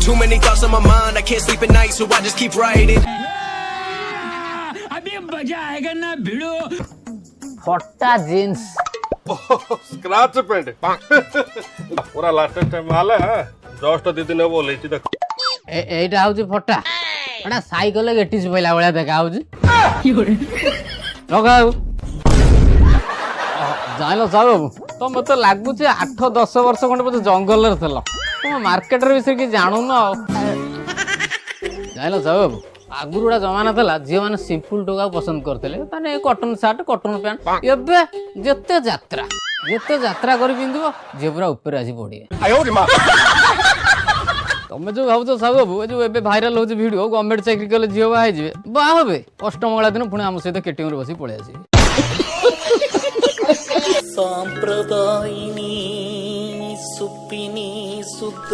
Too many thoughts on my mind, I can't sleep at night, so I just keep writing. अभी मजा आएगा ना भिड़ो। फटा jeans scratch paint पूरा last time माले है जस्ट 2 दिन वो लेची देख एटा हउची फटा एटा साइकल गेटिस पहिला भलिया देखा हउची लगाउ जाइलो साहब तो मते लागुची 8-10 वर्ष खंड पते जंगल रे थला तुम मार्केट रे विषय की जानू न जाइलो साहब आगुर गुड़ा जमाना था झी मैंने सिंपल टोका पसंद करते माने कॉटन शर्ट कॉटन पैंट एबे जेते यात्रा कर पिंधो झी पूरा ऊपर आसी पड़े तुम जो भाव सब जो एबे भाइराल हो वीडियो गवर्नमेंट चाकरी कले झील बाहे बाह हे अष्टमंगला दिन पुणी आम सहित केटीएम बस पलि आस सांप्रदायिनी सुपिनी सुद्ध